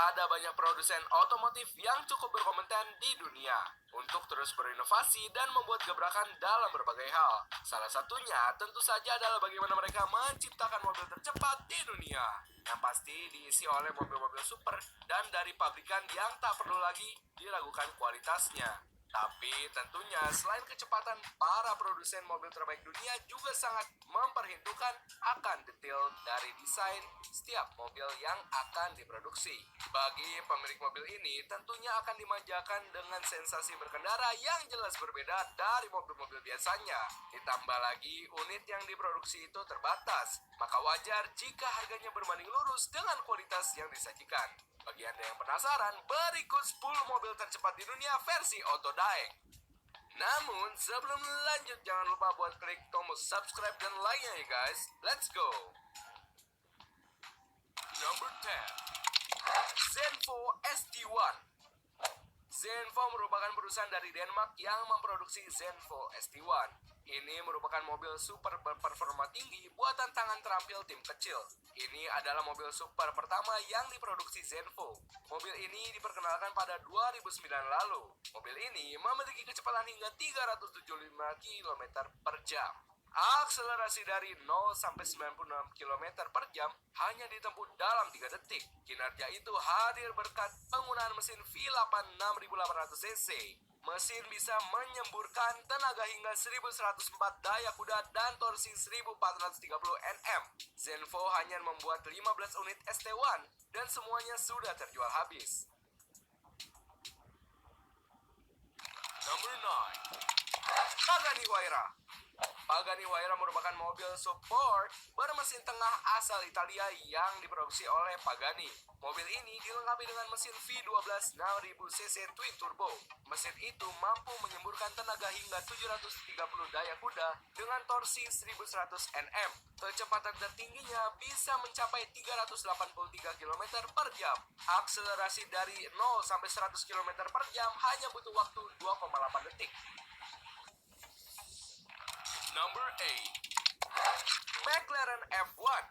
ada banyak produsen otomotif yang cukup berkompeten di dunia untuk terus berinovasi dan membuat gebrakan dalam berbagai hal. Salah satunya tentu saja adalah bagaimana mereka menciptakan mobil tercepat di dunia. Yang pasti diisi oleh mobil-mobil super dan dari pabrikan yang tak perlu lagi diragukan kualitasnya. Tapi tentunya selain kecepatan, para produsen mobil terbaik dunia juga sangat memperhitungkan akan detail dari desain setiap mobil yang akan diproduksi. Bagi pemilik mobil ini tentunya akan dimanjakan dengan sensasi berkendara yang jelas berbeda dari mobil-mobil biasanya. Ditambah lagi unit yang diproduksi itu terbatas, maka wajar jika harganya berbanding lurus dengan kualitas yang disajikan. Bagi Anda yang penasaran, berikut 10 mobil tercepat di dunia versi Autodaeng. Namun, sebelum lanjut, jangan lupa buat klik tombol subscribe dan like-nya ya guys. Let's go! Number 10. Zenfo ST1. Zenfo merupakan perusahaan dari Denmark yang memproduksi Zenfo ST1. Ini merupakan mobil super berperforma tinggi buatan tangan terampil tim kecil. Ini adalah mobil super pertama yang diproduksi Zenfo. Mobil ini diperkenalkan pada 2009 lalu. Mobil ini memiliki kecepatan hingga 375 km per jam. Akselerasi dari 0 sampai 96 km per jam hanya ditempuh dalam 3 detik. Kinerja itu hadir berkat penggunaan mesin V8 6800 cc. Mesin bisa menyemburkan tenaga hingga 1104 daya kuda dan torsi 1430 Nm. Zenfo hanya membuat 15 unit ST1 dan semuanya sudah terjual habis. Number 9. Pagani Huayra. Pagani Huayra merupakan mobil support bermesin tengah asal Italia yang diproduksi oleh Pagani. Mobil ini dilengkapi dengan mesin V12 6000cc twin turbo. Mesin itu mampu menyemburkan tenaga hingga 730 daya kuda dengan torsi 1100 Nm. Kecepatan tertingginya bisa mencapai 383 km per jam. Akselerasi dari 0 sampai 100 km per jam hanya butuh waktu 2,8 detik. Number 8. McLaren F1.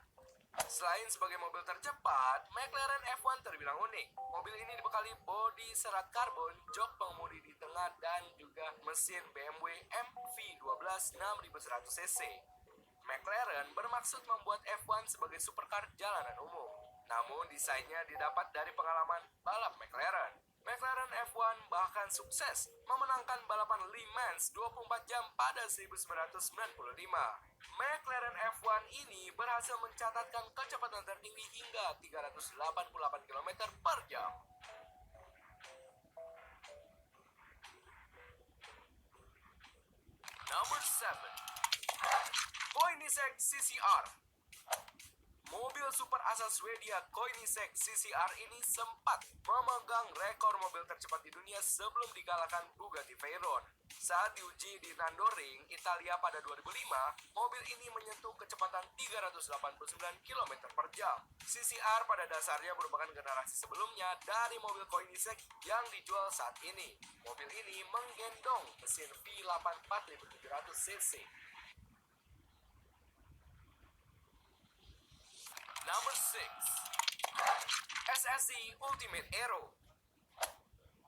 Selain sebagai mobil tercepat, McLaren F1 terbilang unik. Mobil ini dibekali bodi serat karbon, jok pengemudi di tengah, dan juga mesin BMW MV12 6100 cc. McLaren bermaksud membuat F1 sebagai supercar jalanan umum. Namun desainnya didapat dari pengalaman balap McLaren. McLaren F1 bahkan sukses memenangkan balapan Le Mans 24 jam pada 1995. McLaren F1 ini berhasil mencatatkan kecepatan tertinggi hingga 388 km per jam. Number 7. Koenigsegg CCR. Mobil super asal Swedia Koenigsegg CCR ini sempat memegang rekor mobil tercepat di dunia sebelum dikalahkan Bugatti Veyron. Saat diuji di Nürburgring, Italia pada 2005, mobil ini menyentuh kecepatan 389 km per jam. CCR pada dasarnya merupakan generasi sebelumnya dari mobil Koenigsegg yang dijual saat ini. Mobil ini menggendong mesin V8 4700 cc. Number 6. SSC Ultimate Aero.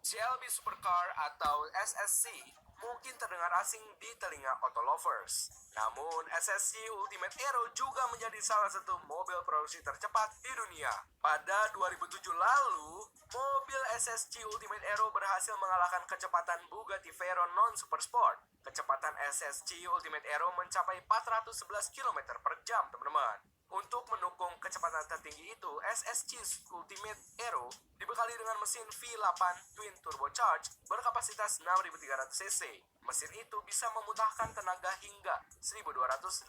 Shelby Supercar atau SSC mungkin terdengar asing di telinga auto lovers. Namun, SSC Ultimate Aero juga menjadi salah satu mobil produksi tercepat di dunia. Pada 2007 lalu, mobil SSC Ultimate Aero berhasil mengalahkan kecepatan Bugatti Veyron non-supersport. Kecepatan SSC Ultimate Aero mencapai 411 km per jam, teman-teman. Untuk mendukung kecepatan tertinggi itu, SSC Ultimate Aero dibekali dengan mesin V8 Twin Turbocharged berkapasitas 6300 cc. Mesin itu bisa memutahkan tenaga hingga 1287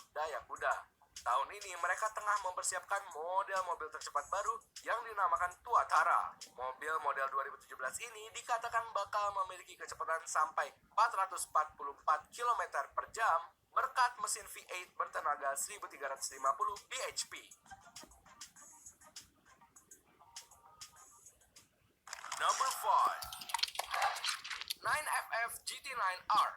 daya kuda. Tahun ini mereka tengah mempersiapkan model mobil tercepat baru yang dinamakan Tuatara. Mobil model 2017 ini dikatakan bakal memiliki kecepatan sampai 444 km per jam berkat mesin V8 bertenaga 1350 bhp. Number 5. 9FF GT9R.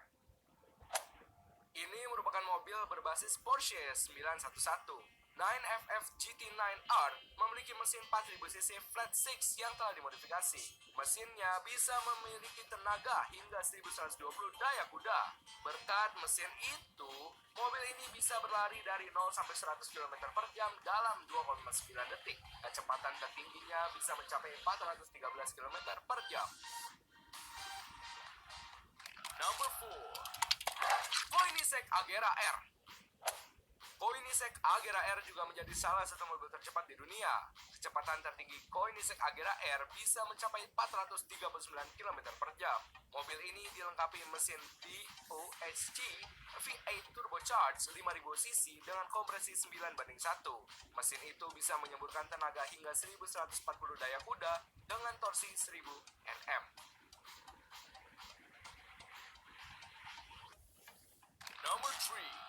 Ini merupakan mobil berbasis Porsche 911. 9FF GT9R memiliki mesin 4000cc flat six yang telah dimodifikasi. Mesinnya bisa memiliki tenaga hingga 1120 daya kuda. Berkat mesin itu, mobil ini bisa berlari dari 0 sampai 100 km per jam dalam 2,9 detik. Kecepatan tertingginya bisa mencapai 413 km per jam. Number 4. Koenigsegg Agera R. Koenigsegg Agera R juga menjadi salah satu mobil tercepat di dunia. Kecepatan tertinggi Koenigsegg Agera R bisa mencapai 439 km per jam. Mobil ini dilengkapi mesin DOHC V8 turbocharged 5000cc dengan kompresi 9:1. Mesin itu bisa menyemburkan tenaga hingga 1140 daya kuda dengan torsi 1000 Nm. Number 3.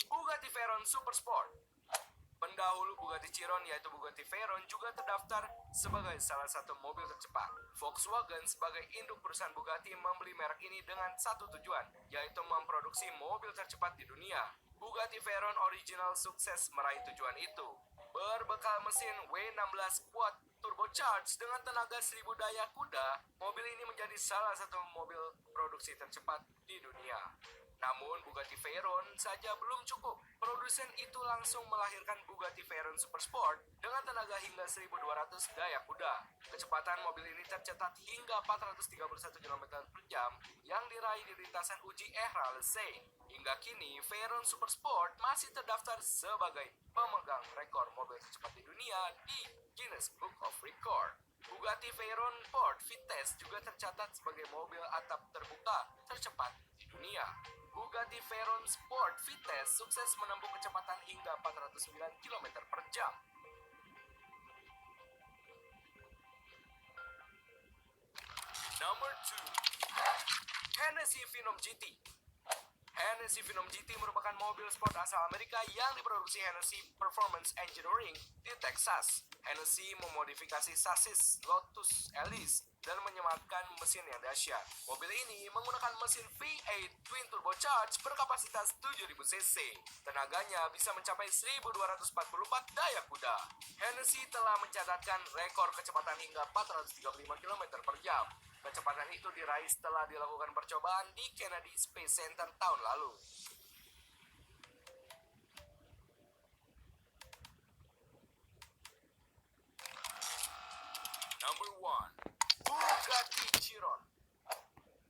Bugatti Veyron Supersport. Pendahulu Bugatti Chiron yaitu Bugatti Veyron juga terdaftar sebagai salah satu mobil tercepat. Volkswagen sebagai induk perusahaan Bugatti membeli merek ini dengan satu tujuan, yaitu memproduksi mobil tercepat di dunia. Bugatti Veyron original sukses meraih tujuan itu. Berbekal mesin W16 quad turbocharged dengan tenaga 1000 daya kuda, mobil ini menjadi salah satu mobil produksi tercepat di dunia. Namun Bugatti Veyron saja belum cukup. Produsen itu langsung melahirkan Bugatti Veyron Supersport dengan tenaga hingga 1200 daya kuda. Kecepatan mobil ini tercatat hingga 431 km per jam yang diraih di lintasan uji Ehralsee. Hingga kini, Veyron Supersport masih terdaftar sebagai pemegang rekor mobil tercepat di dunia di Guinness Book of Record. Bugatti Veyron Sport Vitesse juga tercatat sebagai mobil atap terbuka tercepat di dunia. Bugatti Veyron Sport Vitesse sukses menempuh kecepatan hingga 409 km per jam. Number 2. Hennessy Phenom GT. Hennessy Phenom GT merupakan mobil sport asal Amerika yang diproduksi Hennessy Performance Engineering di Texas. Hennessy memodifikasi sasis Lotus Elise dan menyematkan mesin yang dahsyat. Mobil ini menggunakan mesin V8 twin turbocharged berkapasitas 7000cc. Tenaganya bisa mencapai 1244 daya kuda. Hennessy telah mencatatkan rekor kecepatan hingga 435 km per jam. Kecepatan itu diraih setelah dilakukan percobaan di Kennedy Space Center tahun lalu. Number 1. Bugatti Chiron.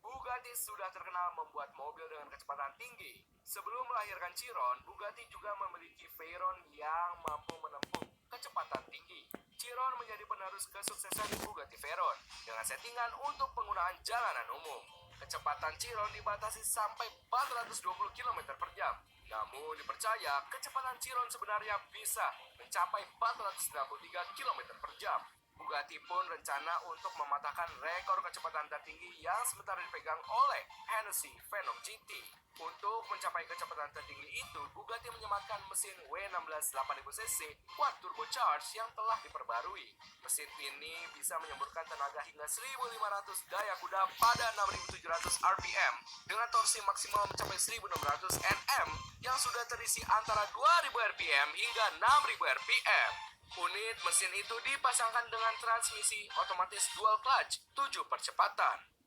Bugatti sudah terkenal membuat mobil dengan kecepatan tinggi. Sebelum melahirkan Chiron, Bugatti juga memiliki Veyron yang mampu menempuh kecepatan tinggi. Chiron menjadi penerus kesuksesan Bugatti Veyron dengan settingan untuk penggunaan jalanan umum. Kecepatan Chiron dibatasi sampai 420 km per jam. Namun dipercaya kecepatan Chiron sebenarnya bisa mencapai 493 km per jam. Bugatti pun rencana untuk mematahkan rekor kecepatan tertinggi yang sementara dipegang oleh Hennessy Phenom GT. Untuk mencapai kecepatan tertinggi itu, Bugatti menyematkan mesin W16 8000cc quad turbocharged yang telah diperbarui. Mesin ini bisa menyemburkan tenaga hingga 1500 daya kuda pada 6700 rpm dengan torsi maksimal mencapai 1600 Nm yang sudah terisi antara 2000 rpm hingga 6000 rpm. Unit mesin itu dipasangkan dengan transmisi otomatis dual clutch 7 percepatan.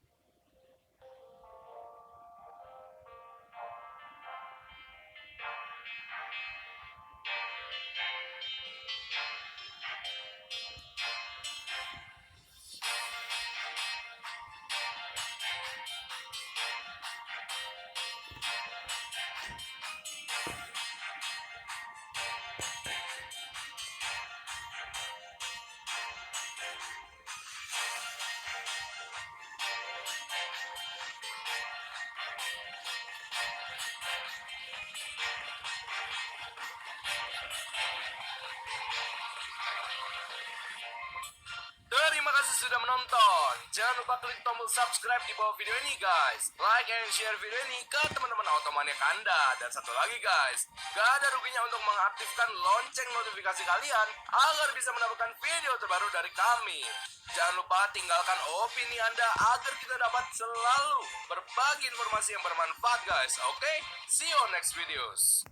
Terima kasih sudah menonton. Jangan lupa klik tombol subscribe di bawah video ini guys. Like and share video ini ke teman-teman automaniak Anda. Dan satu lagi guys, gak ada ruginya untuk mengaktifkan lonceng notifikasi kalian agar bisa mendapatkan video terbaru dari kami. Jangan lupa tinggalkan opini Anda agar kita dapat selalu berbagi informasi yang bermanfaat guys. Oke? See you on next videos.